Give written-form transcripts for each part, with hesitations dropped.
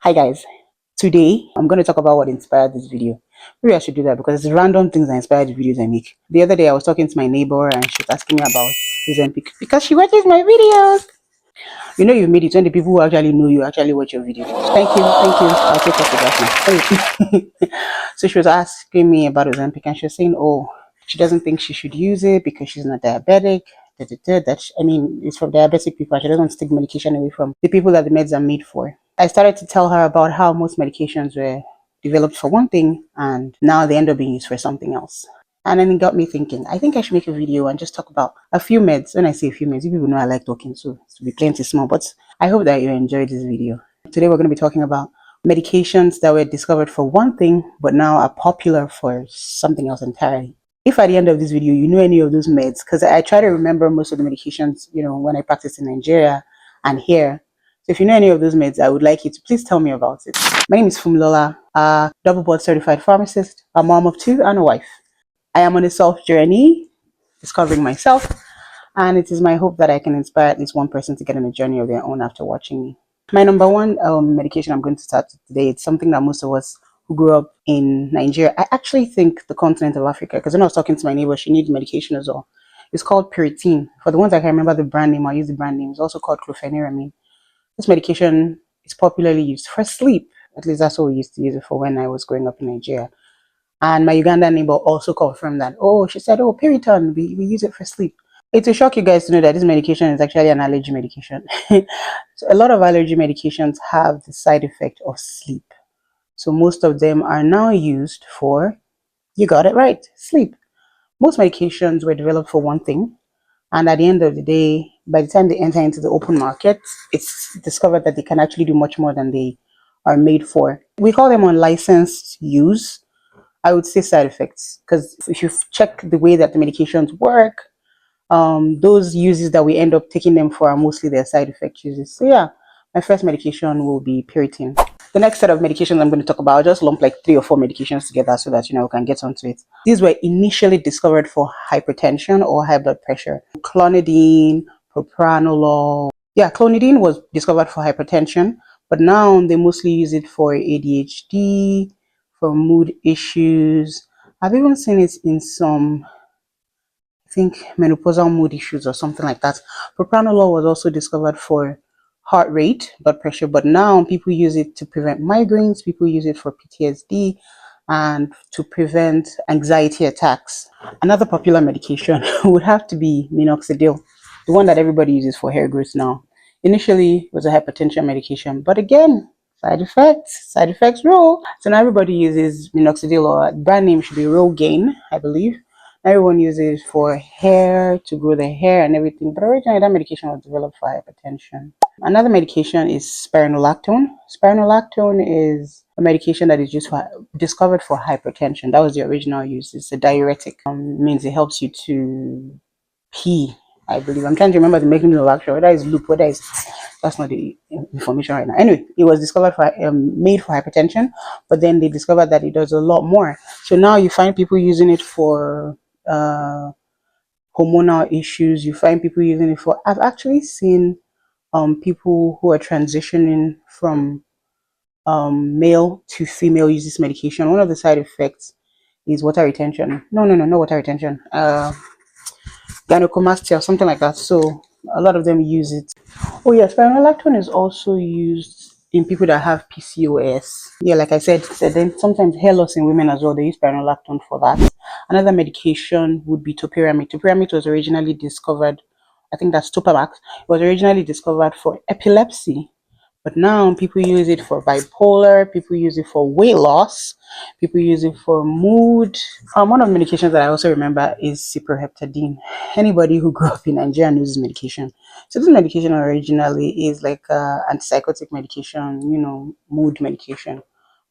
Hi guys, today I'm going to talk about what inspired this video. Maybe I should do that because it's random things that inspire the videos I make. The other day I was talking to my neighbor and she was asking me about Ozempic because she watches my videos. You know you made it when the people who actually know you actually watch your videos. Thank you, thank you. I'll take off the glass now. So she was asking me about Ozempic and she was saying, oh, she doesn't think she should use it because she's not diabetic. I mean, it's for diabetic people. She doesn't want to take medication away from the people that the meds are made for. I started to tell her about how most medications were developed for one thing and now they end up being used for something else. And then it got me thinking, I think I should make a video and just talk about a few meds. When I say a few meds, you people know I like talking, so it's to be plenty small, but I hope that you enjoyed this video. Today we're going to be talking about medications that were discovered for one thing, but now are popular for something else entirely. If at the end of this video, you know any of those meds, because I try to remember most of the medications, when I practice in Nigeria and here. So if you know any of those meds, I would like you to please tell me about it. My name is Fumlola, a double board certified pharmacist, a mom of two, and a wife. I am on a self journey, discovering myself, and it is my hope that I can inspire at least one person to get on a journey of their own after watching me. My number one medication I'm going to start today, it's something that most of us who grew up in Nigeria, I actually think the continent of Africa, because when I was talking to my neighbor, she needs medication as well. It's called Piriton. For the ones I can remember the brand name, I'll use the brand name. It's also called clofeniramine. This medication is popularly used for sleep. At least that's what we used to use it for when I was growing up in Nigeria. And my Ugandan neighbor also confirmed that. Oh, she said, oh, Piriton, we use it for sleep. It will shock you guys to know that this medication is actually an allergy medication. So a lot of allergy medications have the side effect of sleep. So most of them are now used for, you got it right, sleep. Most medications were developed for one thing. And at the end of the day, by the time they enter into the open market, it's discovered that they can actually do much more than they are made for. We call them unlicensed use. I would say side effects, because if you check the way that the medications work, those uses that we end up taking them for are mostly their side effect uses. So yeah, my first medication will be Piriton. The next set of medications I'm going to talk about, I'll just lump like 3 or 4 medications together so that we can get onto it. These were initially discovered for hypertension or high blood pressure. Clonidine, propranolol. Yeah, clonidine was discovered for hypertension, but now they mostly use it for ADHD, for mood issues. I've even seen it in some, I think, menopausal mood issues or something like that. Propranolol was also discovered for heart rate, blood pressure, but now people use it to prevent migraines, people use it for PTSD, and to prevent anxiety attacks. Another popular medication would have to be minoxidil, the one that everybody uses for hair growth now. Initially, it was a hypertension medication, but again, side effects rule. So now everybody uses minoxidil, or brand name should be Rogaine, I believe. Everyone uses it for hair, to grow their hair and everything, but originally that medication was developed for hypertension. Another medication is spironolactone. Spironolactone is a medication that is discovered for hypertension. That was the original use. It's a diuretic. Means it helps you to pee, I believe. I'm trying to remember the mechanism of action. Whether it's loop, whether it's, that's not the information right now. Anyway, it was discovered for made for hypertension, but then they discovered that it does a lot more. So now you find people using it for hormonal issues. You find people using it for. I've actually seen people who are transitioning from male to female use this medication. One of the side effects is water retention. No water retention. Gynecomastia, something like that. So a lot of them use it. Oh yes, spironolactone is also used in people that have PCOS. Yeah, like I said, then sometimes hair loss in women as well. They use spironolactone for that. Another medication would be topiramate. Topiramate was originally discovered, I think that's Topamax. It was originally discovered for epilepsy, but now people use it for bipolar, people use it for weight loss, people use it for mood. One of the medications that I also remember is cyproheptadine. Anybody who grew up in Nigeria knows this medication. So this medication originally is like antipsychotic medication, mood medication,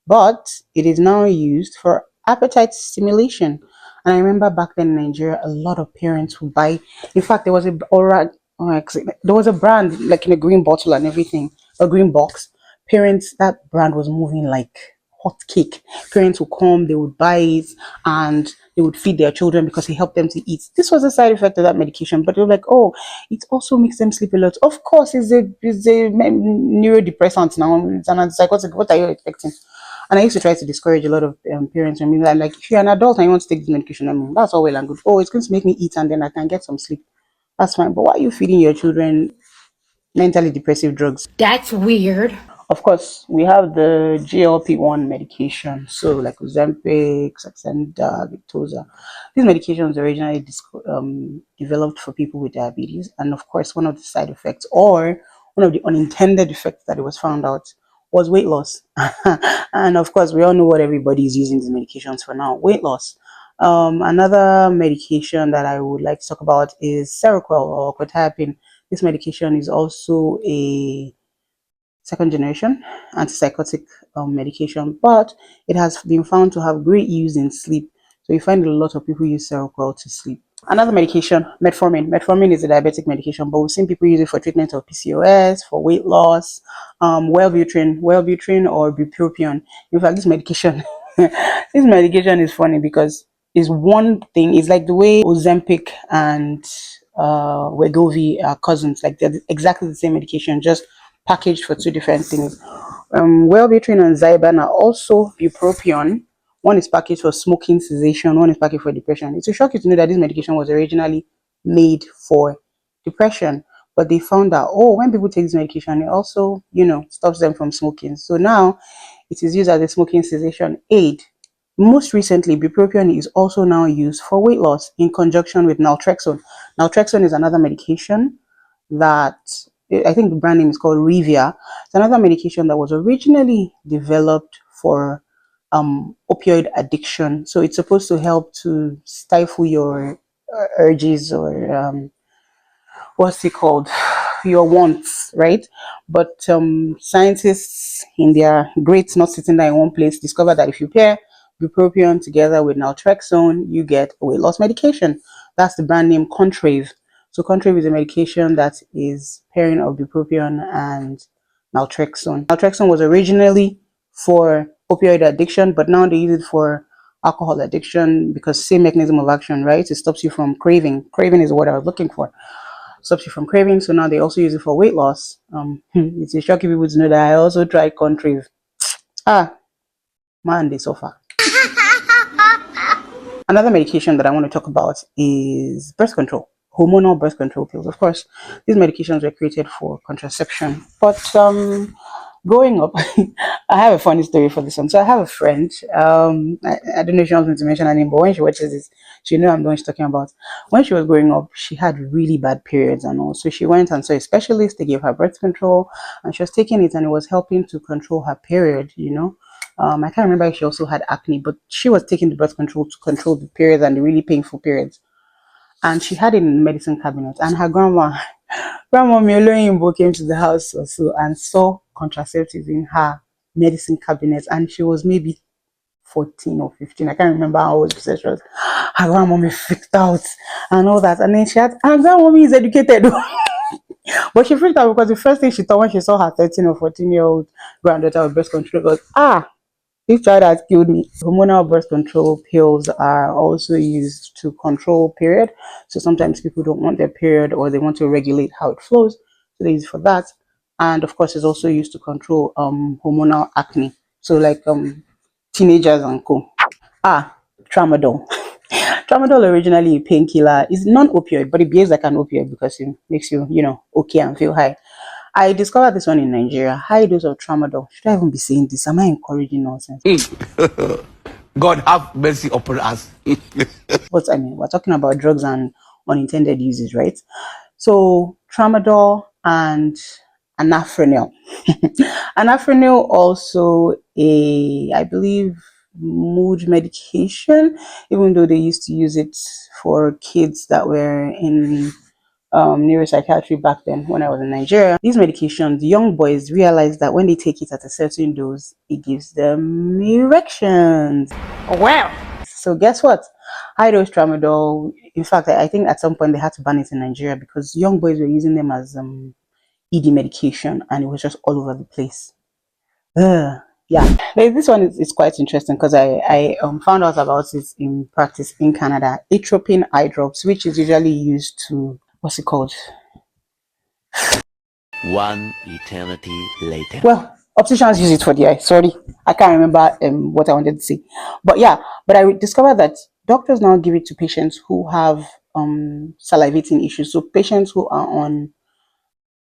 but it is now used for appetite stimulation. And I remember back then in Nigeria, a lot of parents would buy. In fact, there was there was a brand like in a green bottle and everything, a green box. Parents, that brand was moving like hot cake. Parents would come, they would buy it, and they would feed their children because it helped them to eat. This was a side effect of that medication, but they were like, oh, it also makes them sleep a lot. Of course, it's a neurodepressant now. It's an antipsychotic. What are you expecting? And I used to try to discourage a lot of parents from me that, like, if you're an adult and you want to take this medication, I mean, that's all well and good. Oh, it's going to make me eat and then I can get some sleep. That's fine. But why are you feeding your children mentally depressive drugs? That's weird. Of course, we have the GLP-1 medication, so like Ozempic, Saxenda, Victoza. These medications originally developed for people with diabetes, and of course, one of the side effects or one of the unintended effects that it was found out was weight loss. And of course, we all know what everybody is using these medications for now: weight loss. Another medication that I would like to talk about is Seroquel or quetiapine. This medication is also a second generation antipsychotic medication, but it has been found to have great use in sleep. So you find a lot of people use Seroquel to sleep. Another medication, metformin. Metformin is a diabetic medication, but we've seen people use it for treatment of PCOS, for weight loss, Wellbutrin or bupropion. In fact, this medication, this medication is funny because it's one thing. It's like the way Ozempic and Wegovy are cousins. Like they're exactly the same medication, just packaged for two different things. Wellbutrin and Zyban are also bupropion. One is packaged for smoking cessation, one is packaged for depression. It's a shock you to know that this medication was originally made for depression, but they found out, oh, when people take this medication, it also, stops them from smoking. So now it is used as a smoking cessation aid. Most recently, bupropion is also now used for weight loss in conjunction with naltrexone. Naltrexone is another medication that I think the brand name is called Revia. It's another medication that was originally developed for opioid addiction. So it's supposed to help to stifle your urges or what's it called, your wants, right? But scientists in their great not sitting there in one place discovered that if you pair bupropion together with naltrexone, you get a weight loss medication. That's the brand name Contrave. So Contrave is a medication that is pairing of bupropion and naltrexone. Naltrexone was originally for opioid addiction, but now they use it for alcohol addiction because same mechanism of action, right? It stops you from craving. Craving is what I was looking for. Stops you from craving. So now they also use it for weight loss. It's a shocking people to know that I also tried Contrave. Ah, man, they suffer. Another medication that I want to talk about is birth control, hormonal birth control pills. Of course, these medications were created for contraception, but growing up, I have a funny story for this one. So I have a friend. I don't know if she wants me to mention her name, but when she watches this, she know I'm the one she's talking about. When she was growing up, she had really bad periods and all. So she went and saw a specialist. They gave her birth control, and she was taking it, and it was helping to control her period. I can't remember if she also had acne, but she was taking the birth control to control the periods and the really painful periods. And she had it in the medicine cabinet. And her grandma Mioloyinbo came to the house also and saw contraceptives in her medicine cabinet. And she was maybe 14 or 15. I can't remember how old she was. Her grandmommy freaked out and all that. And then her grandmommy is educated. But she freaked out because the first thing she thought when she saw her 13 or 14-year-old granddaughter with breast control was, this child has killed me. Hormonal birth control pills are also used to control period. So sometimes people don't want their period or they want to regulate how it flows. So they use it for that. And of course, it's also used to control hormonal acne. So like teenagers and co. Tramadol. Tramadol, originally a painkiller, is non-opioid, but it behaves like an opioid because it makes you, okay and feel high. I discovered this one in Nigeria. High dose of tramadol. Should I even be saying this? Am I encouraging nonsense? God have mercy upon us. But I mean, we're talking about drugs and unintended uses, right? So tramadol and anafranil. Anafranil also I believe, mood medication, even though they used to use it for kids that were in neuropsychiatry back then when I was in Nigeria. These medications, young boys realize that when they take it at a certain dose, it gives them erections. Wow. So guess what? High dose tramadol. In fact, I think at some point they had to ban it in Nigeria because young boys were using them as ED medication, and it was just all over the place. Ugh. Yeah, this one is quite interesting because I found out about it in practice in Canada. Atropine eye drops, which is usually used to, what's it called? One eternity later. Well, opticians use it for the eye. Sorry, I can't remember what I wanted to say. But yeah, but I discovered that doctors now give it to patients who have salivating issues. So patients who are on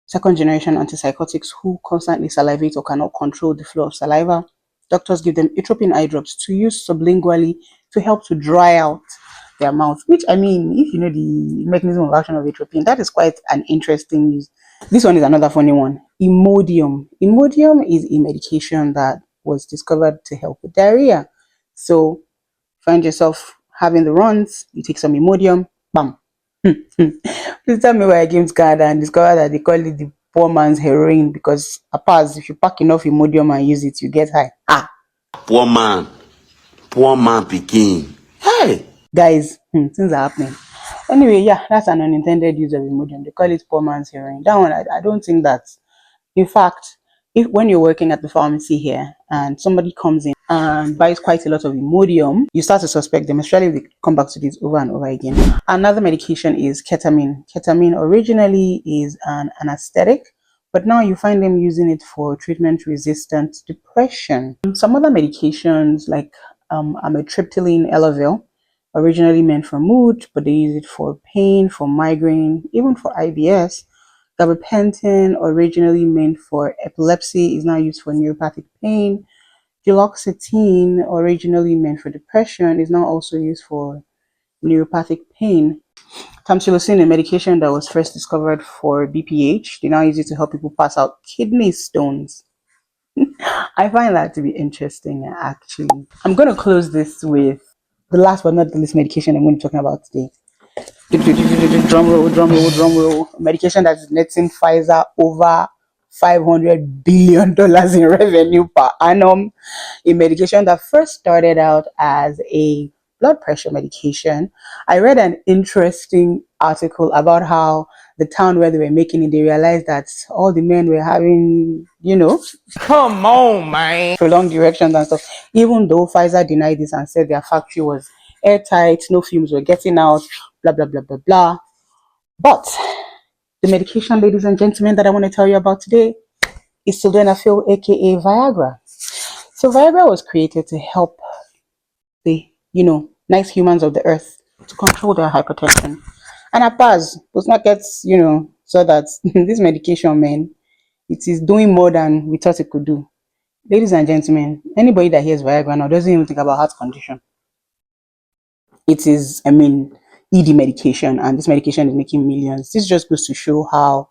second generation antipsychotics who constantly salivate or cannot control the flow of saliva, doctors give them atropine eye drops to use sublingually to help to dry out their mouth. Which, I mean, if you know the mechanism of action of atropine, that is quite an interesting use. This one is another funny one. Imodium. Imodium is a medication that was discovered to help with diarrhea. So find yourself having the runs, you take some Imodium, bam. Please tell me why I came to Canada and discovered that they call it the poor man's heroin because apart if you pack enough Imodium and use it, you get high. Ah, Poor man picking. Hey! guys, things are happening. Anyway, yeah, that's an unintended use of Imodium. They call it poor man's heroin. That one, I don't think that's. In fact, if when you're working at the pharmacy here and somebody comes in and buys quite a lot of Imodium, you start to suspect them, especially if they come back to this over and over again. Another medication is ketamine. Ketamine originally is an anesthetic, but now you find them using it for treatment-resistant depression. Some other medications like amitriptyline Elavil, originally meant for mood, but they use it for pain, for migraine, even for IBS. Gabapentin, originally meant for epilepsy, is now used for neuropathic pain. Duloxetine, originally meant for depression, is now also used for neuropathic pain. Tamsulosin, a medication that was first discovered for BPH, they now use it to help people pass out kidney stones. I find that to be interesting, actually. I'm going to close this with the last but not the least medication I'm going to be talking about today. Drum roll, drum roll, drum roll. Medication that is netting Pfizer over $500 billion in revenue per annum. A medication that first started out as a blood pressure medication. I read an interesting article about how the town where they were making it, they realized that all the men were having, Come on, man. prolonged erections and stuff. Even though Pfizer denied this and said their factory was airtight, no fumes were getting out, blah, blah, blah, blah, blah. But the medication, ladies and gentlemen, that I want to tell you about today is sildenafil, aka Viagra. So Viagra was created to help the, nice humans of the earth to control their hypertension. And at bars, those markets, so that this medication, man, it is doing more than we thought it could do. Ladies and gentlemen, anybody that hears Viagra now doesn't even think about heart condition. It is, ED medication, and this medication is making millions. This just goes to show how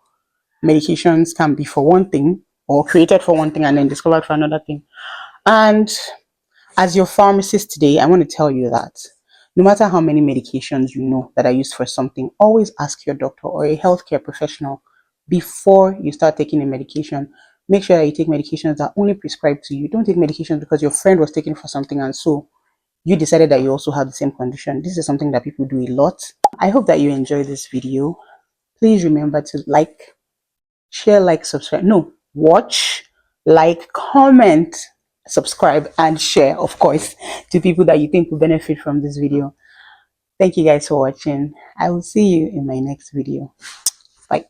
medications can be for one thing or created for one thing and then discovered for another thing. And as your pharmacist today, I want to tell you that no matter how many medications you know that are used for something, always ask your doctor or a healthcare professional before you start taking a medication. Make sure that you take medications that are only prescribed to you. Don't take medications because your friend was taking for something and so you decided that you also have the same condition. This is something that people do a lot. I hope that you enjoy this video. Please remember to like, share, like, subscribe. No, watch, like, comment, subscribe, and share, of course, to people that you think will benefit from this video. Thank you guys for watching. I will see you in my next video. Bye.